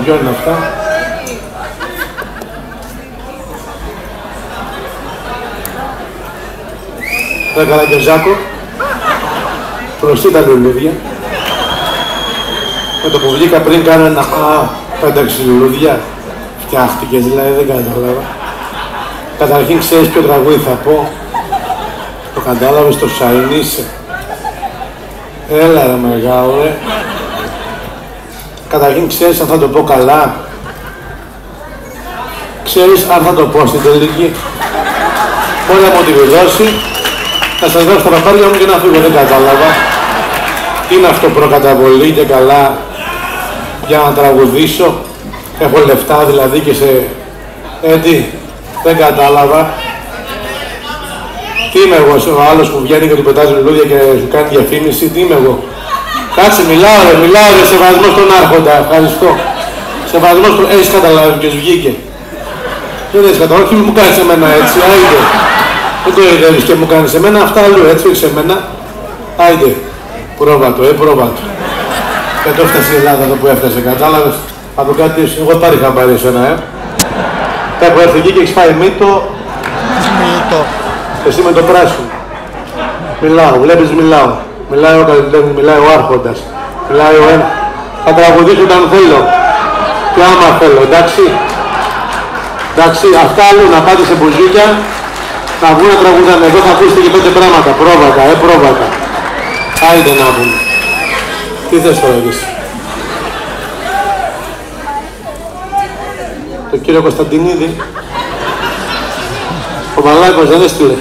ποιο είναι αυτά. Έκανα και Ζάκο. Προστεί τα λουλούδια. Με το που βγήκα πριν κάνω ένα πένταξη λουλούδια. Φτιάχτηκες δηλαδή, δεν κατάλαβα. Καταρχήν ξέρεις ποιο τραγούδι θα πω. Το κατάλαβες, το Σαϊνίσαι. Έλα ρε μεγάλο ρε. Καταρχήν ξέρεις αν θα το πω καλά. Ξέρεις αν θα το πω στην τελική. Όλα μου τη δώσει. Θα σας δώσω τα παπάρια μου και να φύγω, δεν κατάλαβα. Τι είναι αυτό προκαταβολή και καλά για να τραγουδήσω. Έχω λεφτά δηλαδή και σε... τι, δεν κατάλαβα. Τι είμαι εγώ, ο άλλος που βγαίνει και του πετάζει λουλούδια και σου κάνει διαφήμιση, τι είμαι εγώ. Κάτσε, μιλάω ρε, σεβασμός στον άρχοντα, ευχαριστώ. Σεβασμός, έχεις καταλάβει ποιος βγήκε. Δεν έχεις καταλάβει, όχι μου κάνεις εμένα έτσι, άιντε. Δεν το είδες και μου κάνεις εμένα, αυτά αλλού έτσι, όχι σε μένα. Άιντε, πρόβατο, πρόβατο. Και το έφτασε η Ελλάδα εδώ που έφτασε, κατάλαβες. Από κάτι, εγώ πάλι είχα πάρει εσένα, Έχω έρθει εκεί και έχεις φάει μύτο. Εσύ με το πράσινο. Μιλάω, βλέπεις μιλάω. Μιλάει ο καλλιτέχνης, μιλάει ο άρχοντας. Μιλάει ο ένα. Θα τραγουδήσω όταν θέλω. Και άμα θέλω, εντάξει. Εντάξει, αυτά αλλού να πάτε σε μπουζούκια. Να βγουν να τραγουδάνε. Εδώ θα ακούσετε και 5 πράγματα. Πρόβατα, πρόβατα. Άιντε να πούμε. Τι θες τώρα εσύ. Το κύριο Κωνσταντινίδη. Ο Μαλάκος δεν έστειλε.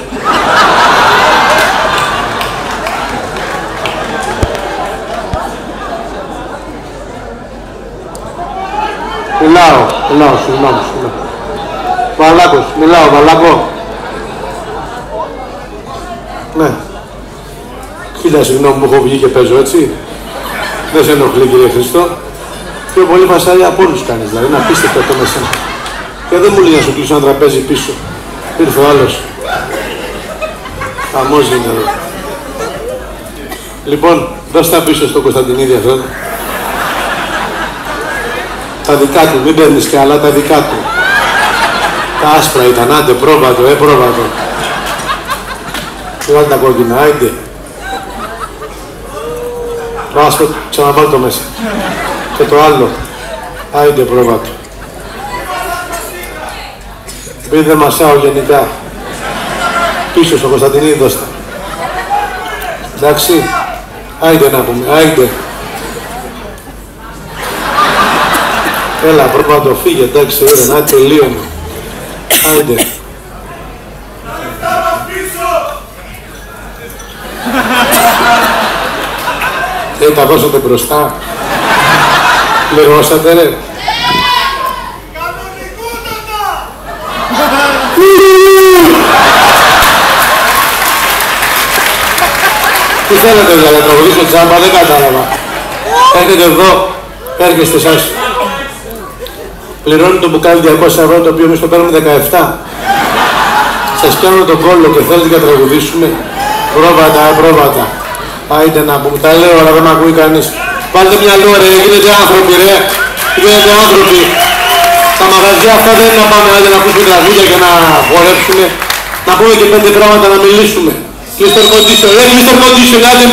Μιλάω, συγγνώμη. Μαλάκος, μιλάω, Μαλάκο. Ναι. Χίλια συγγνώμη που έχω βγει και παίζω, έτσι. Δεν σε ενοχλεί, κύριε Χριστό. Πιο πολύ φασάρια από όλους κάνεις, δηλαδή, είναι απίστευτο αυτό με σένα. Και δεν μου λέει να σου κλείσω ένα τραπέζι πίσω. Ήρθε ο άλλος. Χαμός είναι εδώ. Λοιπόν, δώσ' τα πίσω στο Κωνσταντινίδη αυτό. Τα δικά του, μην παίρνεις και άλλα, τα δικά του. Τα άσπρα ήταν, άντε, πρόβατο, πρόβατο. Βγάλε τα κόκκινα, άντε. Το άσπρο, ξαναβάλ' το μέσα. Και το άλλο, άντε, πρόβατο. Επειδή δεν μασάω γενικά. Πίσω στο Κωνσταντινίδη δώστα. Εντάξει. Άιντε να πούμε. Άιντε. Έλα, πρόβατο, φύγε. Εντάξει, ωραία, να τελείωνε. Άιντε. Τα δώσατε μπροστά. Πληρώσατε ρε. Τι θέλετε δηλαδή, να τραγουδήσω τσάμπα, δεν κατάλαβα. Έρχεται εδώ, έρχεστε εσάς. Πληρώνει το μπουκάλι 200€, το οποίο εμείς το παίρνουμε 17. Σας πιάνω τον κόλλο και θέλετε να τραγουδήσουμε. Πρόβατα. Άιντε να πούμε, τα λέω, αλλά δεν μ' ακούει κανείς. Βάλτε μυαλό ρε, γίνετε άνθρωποι ρε. Γίνετε άνθρωποι. Τα μαγαζιά αυτά δεν είναι να πάμε άντε να ακούσουμε τραγούδια και να χορέψουμε. Να πούμε και 5 πράγματα να μιλήσουμε. Mr. Condition, let Mr. Condition, let him